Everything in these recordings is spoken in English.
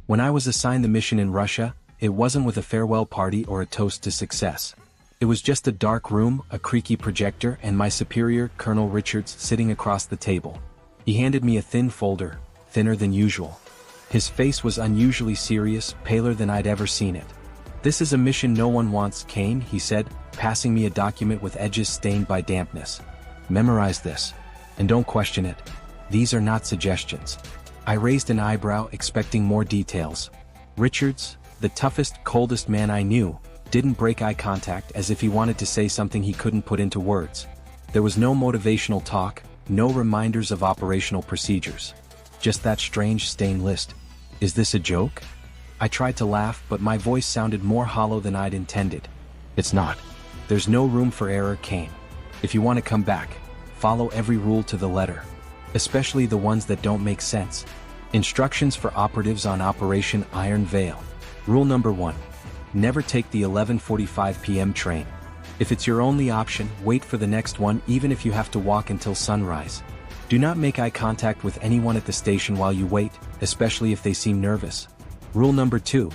When I was assigned the mission in Russia, it wasn't with a farewell party or a toast to success. It was just a dark room, a creaky projector, and my superior, Colonel Richards, sitting across the table. He handed me a thin folder, thinner than usual. His face was unusually serious, paler than I'd ever seen it. "This is a mission no one wants, Kane," he said, passing me a document with edges stained by dampness. "Memorize this. And don't question it. These are not suggestions." I raised an eyebrow, expecting more details. Richards, the toughest, coldest man I knew, didn't break eye contact as if he wanted to say something he couldn't put into words. There was no motivational talk, no reminders of operational procedures. Just that strange stained list. Is this a joke? I tried to laugh, but my voice sounded more hollow than I'd intended. "It's not. There's no room for error, Kane. If you want to come back, follow every rule to the letter. Especially the ones that don't make sense. Instructions for operatives on Operation Iron Veil. Rule number 1. Never take the 11:45 p.m. train. If it's your only option, wait for the next one even if you have to walk until sunrise. Do not make eye contact with anyone at the station while you wait, especially if they seem nervous. Rule number 2.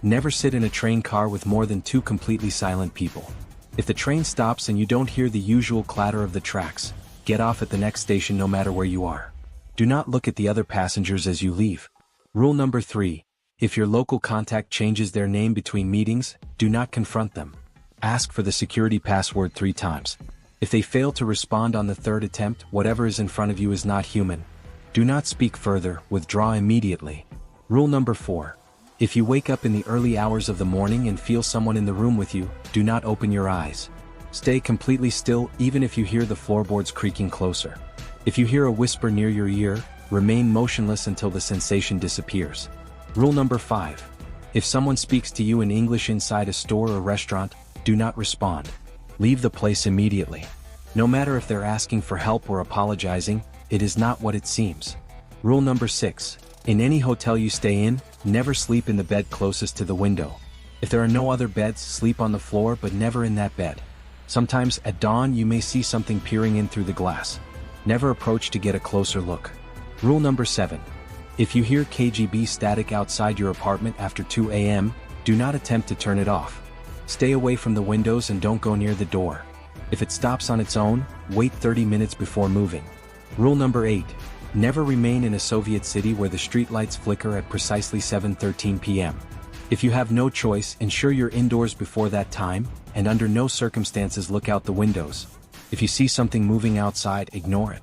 Never sit in a train car with more than 2 completely silent people. If the train stops and you don't hear the usual clatter of the tracks, get off at the next station no matter where you are. Do not look at the other passengers as you leave. Rule number 3. If your local contact changes their name between meetings, do not confront them. Ask for the security password 3 times. If they fail to respond on the 3rd attempt, whatever is in front of you is not human. Do not speak further, withdraw immediately. Rule number 4. If you wake up in the early hours of the morning and feel someone in the room with you, do not open your eyes. Stay completely still even if you hear the floorboards creaking closer. If you hear a whisper near your ear, remain motionless until the sensation disappears. Rule number 5. If someone speaks to you in English inside a store or restaurant, do not respond. Leave the place immediately. No matter if they're asking for help or apologizing, it is not what it seems. Rule number 6. In any hotel you stay in, never sleep in the bed closest to the window. If there are no other beds, sleep on the floor but never in that bed. Sometimes at dawn you may see something peering in through the glass. Never approach to get a closer look. Rule number 7. If you hear KGB static outside your apartment after 2 a.m., do not attempt to turn it off. Stay away from the windows and don't go near the door. If it stops on its own, wait 30 minutes before moving. Rule number 8. Never remain in a Soviet city where the streetlights flicker at precisely 7:13 p.m. If you have no choice, ensure you're indoors before that time, and under no circumstances look out the windows. If you see something moving outside, ignore it.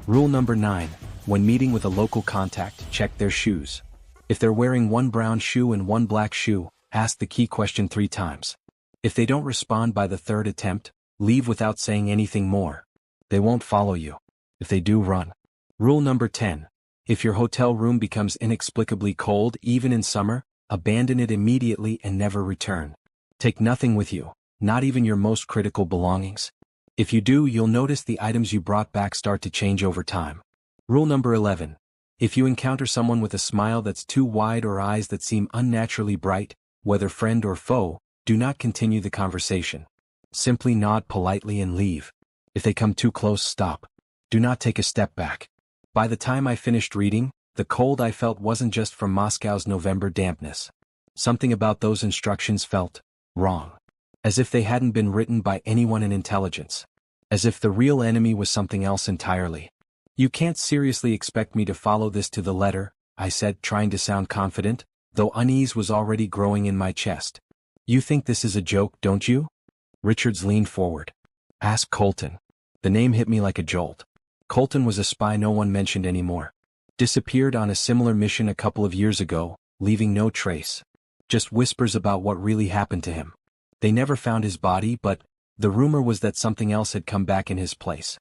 Rule number 9. When meeting with a local contact, check their shoes. If they're wearing one brown shoe and one black shoe, ask the key question 3 times. If they don't respond by the 3rd attempt, leave without saying anything more. They won't follow you. If they do, run. Rule number 10. If your hotel room becomes inexplicably cold even in summer, abandon it immediately and never return. Take nothing with you, not even your most critical belongings. If you do, you'll notice the items you brought back start to change over time. Rule number 11. If you encounter someone with a smile that's too wide or eyes that seem unnaturally bright, whether friend or foe, do not continue the conversation. Simply nod politely and leave. If they come too close, stop. Do not take a step back. By the time I finished reading, the cold I felt wasn't just from Moscow's November dampness. Something about those instructions felt wrong. As if they hadn't been written by anyone in intelligence. As if the real enemy was something else entirely. "You can't seriously expect me to follow this to the letter," I said, trying to sound confident, though unease was already growing in my chest. "You think this is a joke, don't you?" Richards leaned forward. "Ask Colton." The name hit me like a jolt. Colton was a spy no one mentioned anymore. Disappeared on a similar mission a couple of years ago, leaving no trace. Just whispers about what really happened to him. They never found his body, but the rumor was that something else had come back in his place.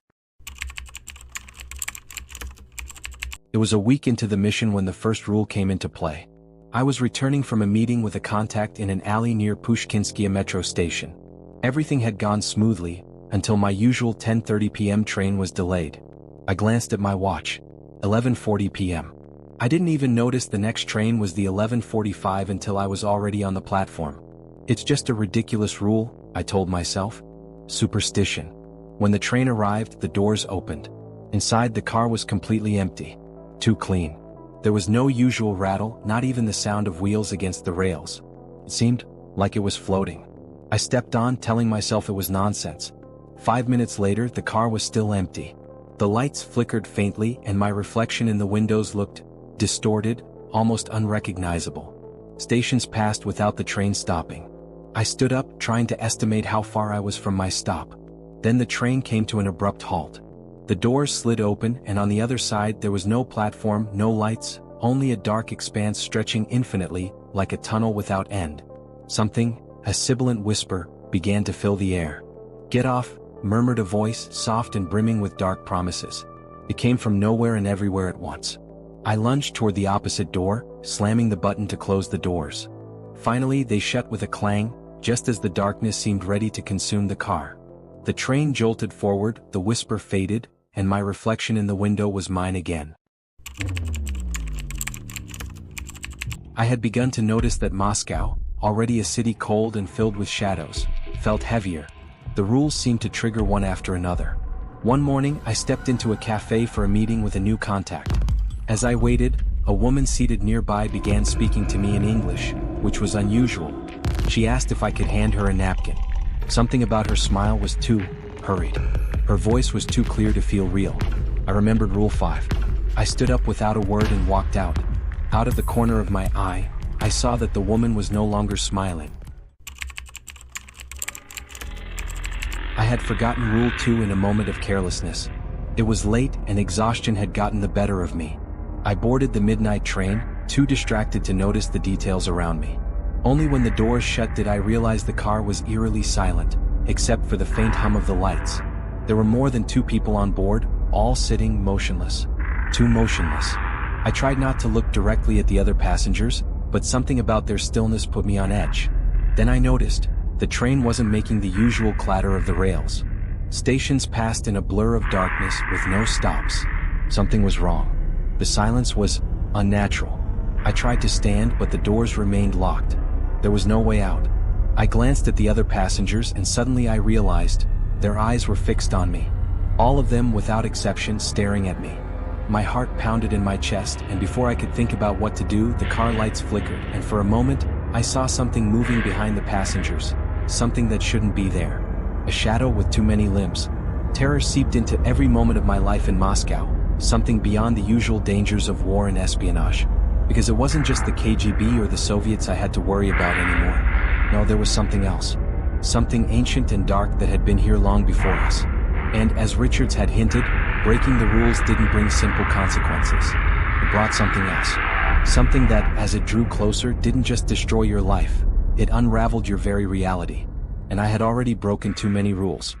It was a week into the mission when the first rule came into play. I was returning from a meeting with a contact in an alley near Pushkinskia metro station. Everything had gone smoothly, until my usual 10:30 p.m. train was delayed. I glanced at my watch. 11:40 p.m. I didn't even notice the next train was the 11:45 until I was already on the platform. It's just a ridiculous rule, I told myself. Superstition. When the train arrived, the doors opened. Inside, the car was completely empty. Too clean. There was no usual rattle, not even the sound of wheels against the rails. It seemed like it was floating. I stepped on, telling myself it was nonsense. 5 minutes later, the car was still empty. The lights flickered faintly and my reflection in the windows looked distorted, almost unrecognizable. Stations passed without the train stopping. I stood up, trying to estimate how far I was from my stop. Then the train came to an abrupt halt. The doors slid open and on the other side there was no platform, no lights, only a dark expanse stretching infinitely, like a tunnel without end. Something, a sibilant whisper, began to fill the air. "Get off," murmured a voice, soft and brimming with dark promises. It came from nowhere and everywhere at once. I lunged toward the opposite door, slamming the button to close the doors. Finally, they shut with a clang, just as the darkness seemed ready to consume the car. The train jolted forward, the whisper faded, and my reflection in the window was mine again. I had begun to notice that Moscow, already a city cold and filled with shadows, felt heavier. The rules seemed to trigger one after another. One morning, I stepped into a cafe for a meeting with a new contact. As I waited, a woman seated nearby began speaking to me in English, which was unusual. She asked if I could hand her a napkin. Something about her smile was too hurried. Her voice was too clear to feel real. I remembered Rule 5. I stood up without a word and walked out. Out of the corner of my eye, I saw that the woman was no longer smiling. I had forgotten Rule 2 in a moment of carelessness. It was late and exhaustion had gotten the better of me. I boarded the midnight train, too distracted to notice the details around me. Only when the doors shut did I realize the car was eerily silent, except for the faint hum of the lights. There were more than 2 people on board, all sitting motionless. Too motionless. I tried not to look directly at the other passengers, but something about their stillness put me on edge. Then I noticed, the train wasn't making the usual clatter of the rails. Stations passed in a blur of darkness with no stops. Something was wrong. The silence was unnatural. I tried to stand, but the doors remained locked. There was no way out. I glanced at the other passengers and suddenly I realized, their eyes were fixed on me. All of them without exception staring at me. My heart pounded in my chest, and before I could think about what to do, the car lights flickered, and for a moment, I saw something moving behind the passengers. Something that shouldn't be there. A shadow with too many limbs. Terror seeped into every moment of my life in Moscow, something beyond the usual dangers of war and espionage. Because it wasn't just the KGB or the Soviets I had to worry about anymore. No, there was something else. Something ancient and dark that had been here long before us. And as Richards had hinted, breaking the rules didn't bring simple consequences. It brought something else. Something that, as it drew closer, didn't just destroy your life. It unraveled your very reality. And I had already broken too many rules.